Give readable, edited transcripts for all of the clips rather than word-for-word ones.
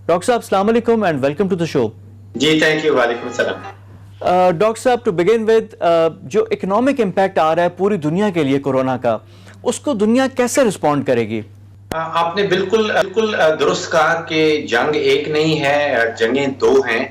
Doctor صاحب السلام علیکم and welcome to the show. جی تھینک یو. وعلیکم السلام. ڈاکٹر صاحب ٹو بگن ود جو اکنامک امپیکٹ آ رہا ہے پوری دنیا کے لیے کورونا کا, اس کو دنیا کیسے رسپونڈ کرے گی؟ آپ نے بالکل درست کہا کہ جنگ ایک نہیں ہے, جنگیں دو ہیں,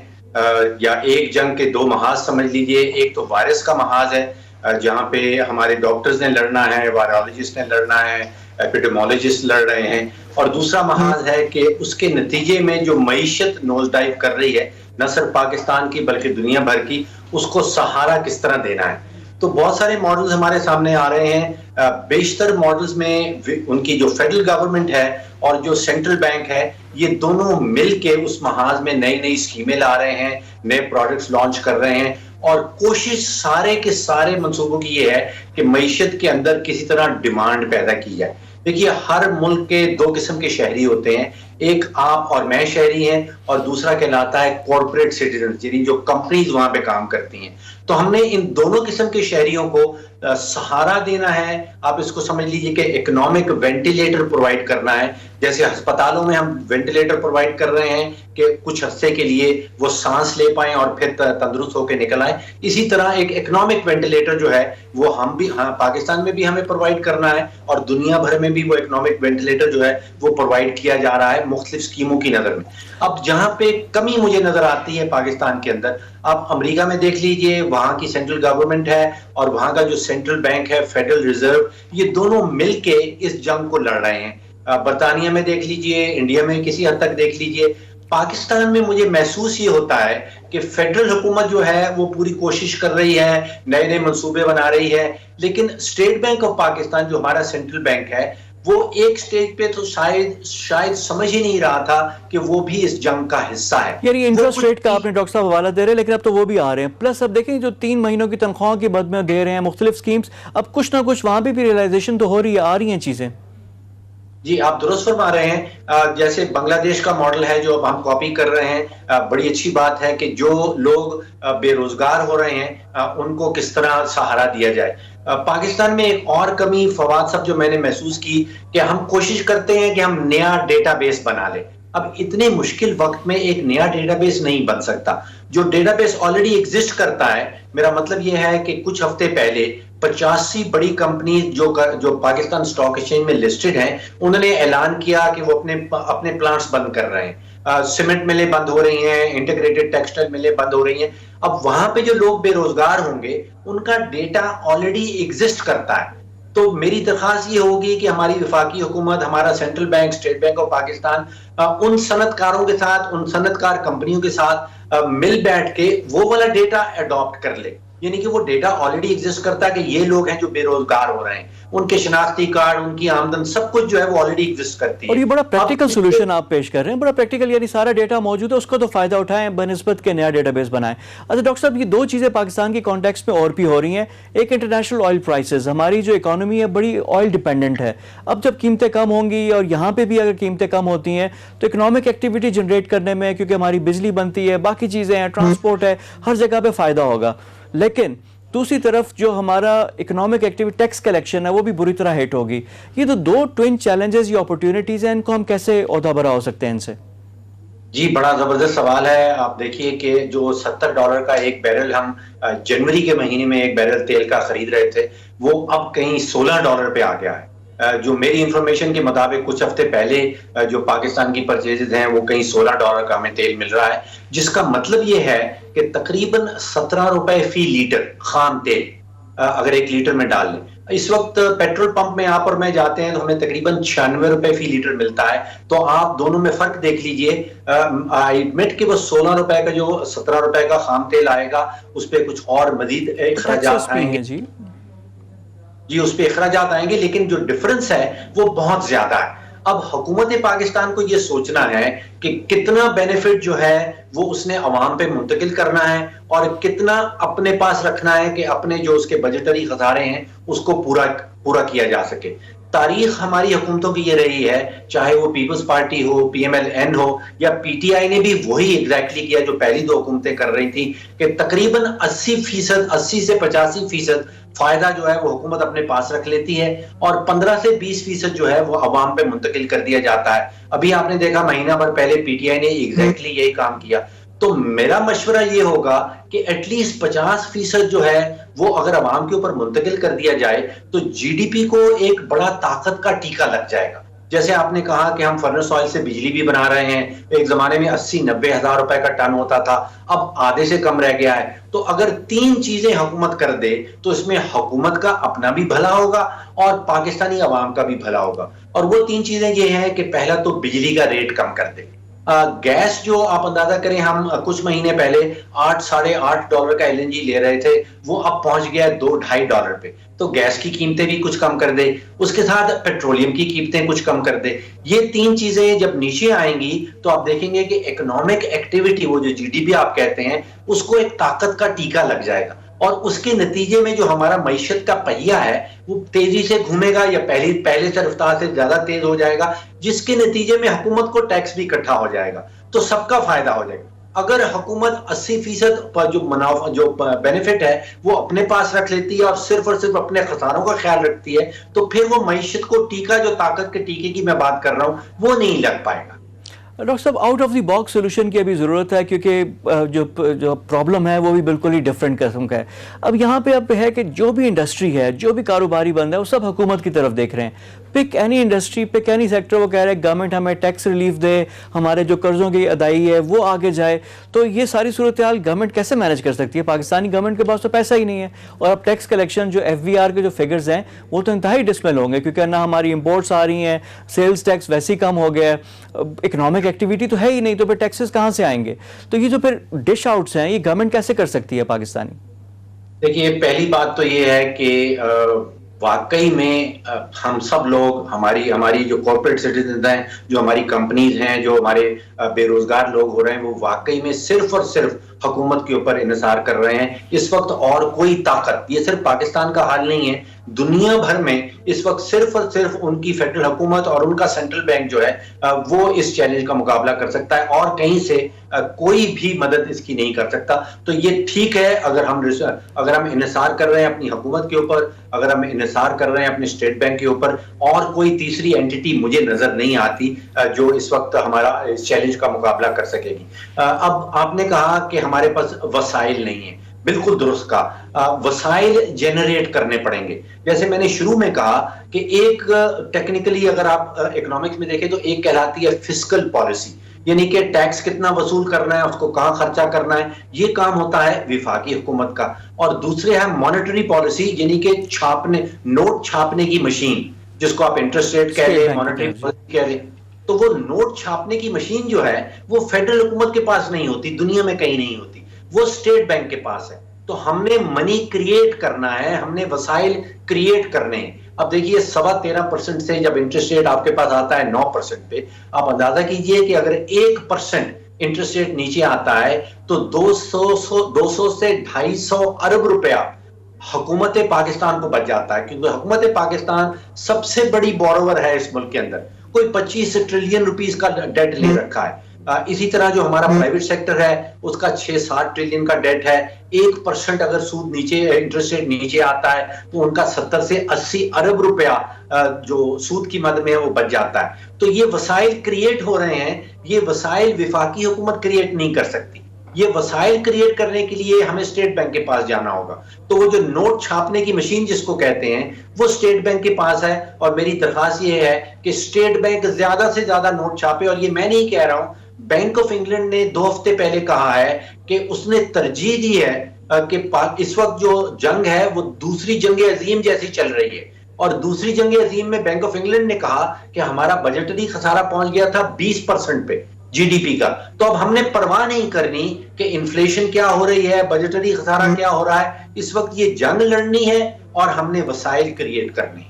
یا ایک جنگ کے دو محاذ سمجھ لیجئے. ایک تو وائرس کا محاذ ہے جہاں پہ ہمارے ڈاکٹرز نے لڑنا ہے, وائرولوجسٹ نے لڑنا ہے, ایپیڈیمولوجسٹ لڑ رہے ہیں, اور دوسرا محاذ ہے کہ اس کے نتیجے میں جو معیشت نوز ڈائیو کر رہی ہے نہ صرف پاکستان کی بلکہ دنیا بھر کی, اس کو سہارا کس طرح دینا ہے. تو بہت سارے ماڈلز ہمارے سامنے آ رہے ہیں. بیشتر ماڈلز میں ان کی جو فیڈرل گورنمنٹ ہے اور جو سینٹرل بینک ہے, یہ دونوں مل کے اس محاذ میں نئی نئی اسکیمیں لا رہے ہیں, نئے پروڈکٹس لانچ کر رہے ہیں, اور کوشش سارے کے سارے منصوبوں کی یہ ہے کہ معیشت کے اندر کسی طرح ڈیمانڈ پیدا کی جائے. دیکھیے, ہر ملک کے دو قسم کے شہری ہوتے ہیں, ایک آپ اور میں شہری ہیں, اور دوسرا کہلاتا ہے کارپوریٹ سٹیزن, یعنی جو کمپنیز وہاں پہ کام کرتی ہیں. تو ہم نے ان دونوں قسم کے شہریوں کو سہارا دینا ہے. آپ اس کو سمجھ لیجئے کہ اکنامک وینٹیلیٹر پرووائڈ کرنا ہے. جیسے ہسپتالوں میں ہم وینٹیلیٹر پرووائڈ کر رہے ہیں کہ کچھ عرصے کے لیے وہ سانس لے پائیں اور پھر تندرست ہو کے نکل آئیں, اسی طرح ایک اکنامک وینٹیلیٹر جو ہے وہ ہم بھی پاکستان میں بھی ہمیں پرووائڈ کرنا ہے, اور دنیا بھر میں بھی وہ اکنامک وینٹیلیٹر جو ہے وہ پرووائڈ کیا جا رہا ہے مختلف اسکیموں کی نظر میں. اب جہاں پہ کمی مجھے نظر آتی ہے پاکستان کے اندر, آپ امریکہ میں دیکھ لیجئے, وہاں کی سینٹرل گورنمنٹ ہے اور وہاں کا جو سینٹرل بینک ہے فیڈرل ریزرو, یہ دونوں مل کے اس جنگ کو لڑ رہے ہیں. برطانیہ میں دیکھ لیجئے, انڈیا میں کسی حد تک دیکھ لیجئے. پاکستان میں مجھے محسوس یہ ہوتا ہے کہ فیڈرل حکومت جو ہے وہ پوری کوشش کر رہی ہے, نئے نئے منصوبے بنا رہی ہے, لیکن اسٹیٹ بینک آف پاکستان جو ہمارا سینٹرل بینک ہے وہ ایک سٹیج پہ تو شاید سمجھ ہی نہیں رہا تھا کہ وہ بھی اس جنگ کا حصہ ہے. یعنی انٹرسٹ ریٹ کا آپ نے ڈاکٹر صاحب حوالہ دے رہے ہیں, لیکن اب تو وہ بھی آ رہے ہیں. پلس اب دیکھیں جو 3 مہینوں کی تنخواہوں کی بد میں دے رہے ہیں مختلف اسکیمز, اب کچھ نہ کچھ وہاں پہ بھی ریئلائزیشن تو ہو رہی ہے, آ رہی ہیں چیزیں. جی آپ درست فرما رہے ہیں. جیسے بنگلہ دیش کا ماڈل ہے جو اب ہم کاپی کر رہے ہیں, بڑی اچھی بات ہے کہ جو لوگ بے روزگار ہو رہے ہیں ان کو کس طرح سہارا دیا جائے. پاکستان میں ایک اور کمی فواد صاحب جو میں نے محسوس کی کہ ہم کوشش کرتے ہیں کہ ہم نیا ڈیٹا بیس بنا لیں. اب اتنے مشکل وقت میں ایک نیا ڈیٹا بیس نہیں بن سکتا. جو ڈیٹا بیس آلریڈی ایگزسٹ کرتا ہے, میرا مطلب یہ ہے کہ کچھ ہفتے پہلے 85 بڑی کمپنیز جو پاکستان اسٹاک ایکسچینج میں لسٹڈ ہیں, انہوں نے اعلان کیا کہ وہ اپنے پلانٹس بند کر رہے ہیں. سیمنٹ ملیں بند ہو رہی ہیں, انٹیگریٹڈ ٹیکسٹائل ملیں بند ہو رہی ہیں. اب وہاں پہ جو لوگ بے روزگار ہوں گے ان کا ڈیٹا آلریڈی ایگزسٹ کرتا ہے. تو میری درخواست یہ ہوگی کہ ہماری وفاقی حکومت, ہمارا central bank, State Bank of Pakistan ان صنعت کاروں کے ساتھ, ان صنعت کار کمپنیوں کے ساتھ مل بیٹھ کے وہ والا ڈیٹا اڈاپٹ کر لے. یعنی کہ وہ ڈیٹا آلریڈی ایگزسٹ کرتا ہے کہ یہ لوگ ہیں جو بے روزگار ہو رہے ہیں, ان کے شناختی کارڈ, ان کی آمدن, سب کچھ جو ہے وہ آلریڈی ایگزسٹ کرتی ہے. اور یہ بڑا پریکٹیکل سولوشن آپ پیش کر رہے ہیں, بڑا پریکٹیکل, یعنی سارا ڈیٹا موجود ہے, اس کو تو فائدہ اٹھائیں بنسبت کے نیا ڈیٹا بیس بنائیں. اچھا ڈاکٹر صاحب, یہ دو چیزیں پاکستان کی کانٹیکسٹ میں اور بھی ہو رہی ہیں. ایک انٹرنیشنل آئل پرائسز, ہماری جو اکانومی ہے بڑی آئل ڈیپینڈنٹ ہے. اب جب قیمتیں کم ہوں گی اور یہاں پہ بھی اگر قیمتیں کم ہوتی ہیں تو اکنامک ایکٹیویٹی جنریٹ کرنے میں, کیونکہ ہماری بجلی بنتی ہے, باقی چیزیں ہیں, ٹرانسپورٹ ہے, ہر جگہ پہ فائدہ ہوگا. لیکن دوسری طرف جو ہمارا اکنامک ایکٹیویٹی ٹیکس کلیکشن ہے وہ بھی بری طرح ہٹ ہوگی. یہ تو دو ٹوئن چیلنجز یا اپورچونیٹیز ہیں, ان کو ہم کیسے عہدہ برا ہو سکتے ہیں ان سے؟ جی بڑا زبردست سوال ہے. آپ دیکھیے کہ جو $70 کا ایک بیرل ہم جنوری کے مہینے میں ایک بیرل تیل کا خرید رہے تھے, وہ اب کہیں $16 پہ آ گیا ہے. جو میری انفارمیشن کے مطابق کچھ ہفتے پہلے جو پاکستان کی پرچیزز ہیں وہ کہیں $16 کا ہمیں تیل مل رہا ہے, جس کا مطلب یہ ہے کہ تقریباً $17 فی لیٹر خام تیل اگر 1 لیٹر میں ڈال لیں. اس وقت پیٹرول پمپ میں آپ اور میں جاتے ہیں تو ہمیں تقریباً $96 فی لیٹر ملتا ہے. تو آپ دونوں میں فرق دیکھ لیجئے. آئی ایڈمٹ کہ وہ $16 کا جو $17 کا خام تیل آئے گا اس پہ کچھ اور مزید اخراجات آئیں گے. جی اس پہ اخراجات آئیں گے, لیکن جو ڈفرنس ہے وہ بہت زیادہ ہے. اب حکومت پاکستان کو یہ سوچنا ہے کہ کتنا بینیفٹ جو ہے وہ اس نے عوام پہ منتقل کرنا ہے اور کتنا اپنے پاس رکھنا ہے کہ اپنے جو اس کے بجٹری خسارے ہیں اس کو پورا کیا جا سکے. تاریخ ہماری حکومتوں کی یہ رہی ہے، چاہے وہ پیپلز پارٹی ہو، پی ایم ایل این ہو، یا پی ٹی آئی نے بھی وہی ایگزیکٹلی کیا جو پہلی دو حکومتیں کر رہی تھی، کہ تقریباً 80% 80 سے 85% فائدہ جو ہے وہ حکومت اپنے پاس رکھ لیتی ہے، اور 15 سے 20% جو ہے وہ عوام پہ منتقل کر دیا جاتا ہے۔ ابھی آپ نے دیکھا مہینہ بھر پہلے پی ٹی آئی نے ایگزیکٹلی یہی کام کیا۔ تو میرا مشورہ یہ ہوگا کہ ایٹ لیسٹ 50% جو ہے وہ اگر عوام کے اوپر منتقل کر دیا جائے تو جی ڈی پی کو ایک بڑا طاقت کا ٹیکا لگ جائے گا۔ جیسے آپ نے کہا کہ ہم فرنس آئل سے بجلی بھی بنا رہے ہیں، ایک زمانے میں 80-90 ہزار روپے کا ٹن ہوتا تھا، اب آدھے سے کم رہ گیا ہے۔ تو اگر 3 چیزیں حکومت کر دے تو اس میں حکومت کا اپنا بھی بھلا ہوگا اور پاکستانی عوام کا بھی بھلا ہوگا، اور وہ 3 چیزیں یہ ہیں کہ پہلا تو بجلی کا ریٹ کم کر دے۔ گیس جو آپ اندازہ کریں، ہم کچھ مہینے پہلے $8-8.5 کا ایل این جی لے رہے تھے، وہ اب پہنچ گیا ہے $2-2.5 پہ۔ تو گیس کی قیمتیں بھی کچھ کم کر دے، اس کے ساتھ پیٹرولیم کی قیمتیں کچھ کم کر دے۔ یہ 3 چیزیں جب نیچے آئیں گی تو آپ دیکھیں گے کہ اکنامک ایکٹیویٹی، وہ جو جی ڈی پی آپ کہتے ہیں، اس کو ایک طاقت کا ٹیکا لگ جائے گا، اور اس کے نتیجے میں جو ہمارا معیشت کا پہیہ ہے وہ تیزی سے گھومے گا، یا پہلے سے رفتار سے زیادہ تیز ہو جائے گا، جس کے نتیجے میں حکومت کو ٹیکس بھی اکٹھا ہو جائے گا، تو سب کا فائدہ ہو جائے گا۔ اگر حکومت 80% پر جو منافع، جو بینیفٹ ہے وہ اپنے پاس رکھ لیتی ہے اور صرف اپنے خساروں کا خیال رکھتی ہے، تو پھر وہ معیشت کو ٹیکا، جو طاقت کے ٹیکے کی میں بات کر رہا ہوں، وہ نہیں لگ پائے گا۔ ڈاکٹر صاحب، out of the box solution کی ابھی ضرورت ہے، کیونکہ جو پرابلم ہے وہ بھی بالکل ہی ڈفرینٹ قسم کا ہے۔ اب یہاں پہ اب ہے کہ جو بھی انڈسٹری ہے، جو بھی کاروباری بند ہے، وہ سب حکومت کی طرف دیکھ رہے ہیں۔ پک اینی انڈسٹری، پک اینی سیکٹر، وہ کہہ رہے ہیں گورنمنٹ ہمیں ٹیکس ریلیف دے، ہمارے جو قرضوں کی ادائیگی ہے وہ آگے جائے۔ تو یہ ساری صورتحال گورنمنٹ کیسے مینیج کر سکتی ہے؟ پاکستانی گورنمنٹ کے پاس تو پیسہ ہی نہیں ہے، اور اب ٹیکس کلیکشن جو ایف وی آر کے جو فگرز ہیں وہ تو انتہائی ڈسمل ہوں گے، کیونکہ نہ ہماری امپورٹس آ رہی ہیں، سیلز ٹیکس ویسے ہی کم ہو گیا ہے، اکنامک ایکٹیویٹی تو ہے ہی نہیں، تو پھر ٹیکسز کہاں سے آئیں گے؟ تو یہ جو پھر ڈش آؤٹس ہیں، یہ گورنمنٹ کیسے کر سکتی ہے پاکستانی؟ دیکھیے، پہلی بات تو یہ ہے کہ واقعی میں ہم سب لوگ، ہماری جو کارپوریٹ سٹیزنز ہیں، جو ہماری کمپنیز ہیں، جو ہمارے بے روزگار لوگ ہو رہے ہیں، وہ واقعی میں صرف اور صرف حکومت کے اوپر انحصار کر رہے ہیں اس وقت، اور کوئی طاقت، یہ صرف پاکستان کا حال نہیں ہے، دنیا بھر میں اس وقت صرف اور صرف ان کی فیڈرل حکومت اور ان کا سینٹرل بینک جو ہے وہ اس چیلنج کا مقابلہ کر سکتا ہے، اور کہیں سے کوئی بھی مدد اس کی نہیں کر سکتا۔ تو یہ ٹھیک ہے اگر ہم انحصار کر رہے ہیں اپنی حکومت کے اوپر، اگر ہم انحصار کر رہے ہیں اپنے اسٹیٹ بینک کے اوپر، اور کوئی تیسری اینٹی مجھے نظر نہیں آتی جو اس وقت ہمارا اس چیلنج کا مقابلہ کر سکے گی۔ اب آپ نے کہا کہ ہمارے پاس وسائل نہیں ہیں، بالکل درست کہا، وسائل جنریٹ کرنے پڑیں گے۔ جیسے میں نے شروع میں کہا کہ ایک ٹیکنیکلی اگر آپ اکنامکس میں دیکھیں تو ایک کہلاتی ہے فسکل پالیسی، یعنی کہ ٹیکس کتنا وصول کرنا ہے، اس کو کہاں خرچہ کرنا ہے، یہ کام ہوتا ہے وفاقی حکومت کا۔ اور دوسرے ہے مانیٹری پالیسی، یعنی کہ نوٹ چھاپنے کی مشین، جس کو آپ انٹرسٹ ریٹ کہہ لیں، مانیٹری پالیسی کہہ لیں۔ تو وہ نوٹ چھاپنے کی مشین جو ہے وہ فیڈرل حکومت کے پاس نہیں ہوتی، دنیا میں کہیں نہیں ہوتی، وہ اسٹیٹ بینک کے پاس ہے۔ تو ہم نے منی کریٹ کرنا ہے، ہم نے وسائل کریٹ کرنے ہیں۔ اب دیکھیے 13.25% سے جب انٹرسٹ ریٹ آپ کے پاس آتا ہے 9% پہ، آپ اندازہ کیجئے کہ اگر 1% انٹرسٹ ریٹ نیچے آتا ہے تو 200 سے 250 ارب روپیہ حکومت پاکستان کو بچ جاتا ہے، کیونکہ حکومت پاکستان سب سے بڑی بورور ہے اس ملک کے اندر، کوئی 25 ٹریلین روپیز کا ڈیٹ لے رکھا ہے۔ اسی طرح جو ہمارا پرائیویٹ سیکٹر ہے اس کا 6-7 ٹریلین کا ڈیٹ ہے۔ 1% اگر سود انٹرسٹ ریٹ نیچے آتا ہے تو ان کا 70 سے 80 ارب روپیہ جو سود کی مد میں ہے وہ بچ جاتا ہے۔ تو یہ وسائل کریٹ ہو رہے ہیں، یہ وسائل وفاقی حکومت کریٹ نہیں کر سکتی۔ یہ وسائل کریٹ کرنے کے لیے ہمیں اسٹیٹ بینک کے پاس جانا ہوگا۔ تو وہ جو نوٹ چھاپنے کی مشین جس کو کہتے ہیں وہ اسٹیٹ بینک کے پاس ہے، اور میری درخواست یہ ہے کہ اسٹیٹ بینک زیادہ سے زیادہ نوٹ چھاپے۔ اور یہ میں نہیں کہہ رہا ہوں، بینک آف انگلینڈ نے 2 ہفتے پہلے کہا ہے کہ اس نے ترجیح دی ہے کہ اس وقت جو جنگ ہے وہ دوسری جنگ عظیم جیسی چل رہی ہے، اور دوسری جنگ عظیم میں بینک آف انگلینڈ نے کہا کہ ہمارا بجٹری خسارہ پہنچ گیا تھا 20% پہ جی ڈی پی کا۔ تو اب ہم نے پرواہ نہیں کرنی کہ انفلیشن کیا ہو رہی ہے، بجٹری خسارہ کیا ہو رہا ہے، اس وقت یہ جنگ لڑنی ہے اور ہم نے وسائل کریٹ کرنے۔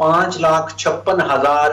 5,56,000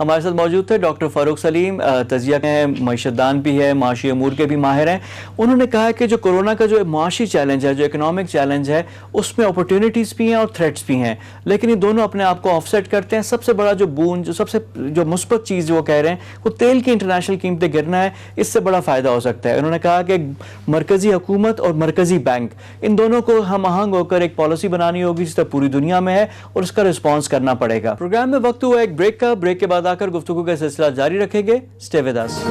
ہمارے ساتھ موجود تھے ڈاکٹر فاروق سلیم، تجزیہ ہیں، معیشت دان بھی ہے، معاشی امور کے بھی ماہر ہیں. انہوں نے کہا کہ جو کورونا کا جو معاشی چیلنج ہے، جو اکنامک چیلنج ہے، اس میں اپرچونیٹیز بھی ہیں اور تھریٹس بھی ہیں، لیکن یہ دونوں اپنے آپ کو آف سیٹ کرتے ہیں. سب سے بڑا جو بون، جو مثبت چیز وہ کہہ رہے ہیں، وہ تیل کی انٹرنیشنل قیمتیں گرنا ہے. اس سے بڑا فائدہ ہو سکتا ہے. انہوں نے کہا کہ مرکزی حکومت اور مرکزی بینک، ان دونوں کو ہم آہنگ ہو کر ایک پالیسی بنانی ہوگی جس طرح پوری دنیا میں ہے، اور اس کا رسپانس کرنا پڑے گا. پروگرام میں وقت ہوا ایک بریک کا. بریک کے بعد آ کر گفتگو کا سلسلہ جاری رکھیں گے. Stay with us.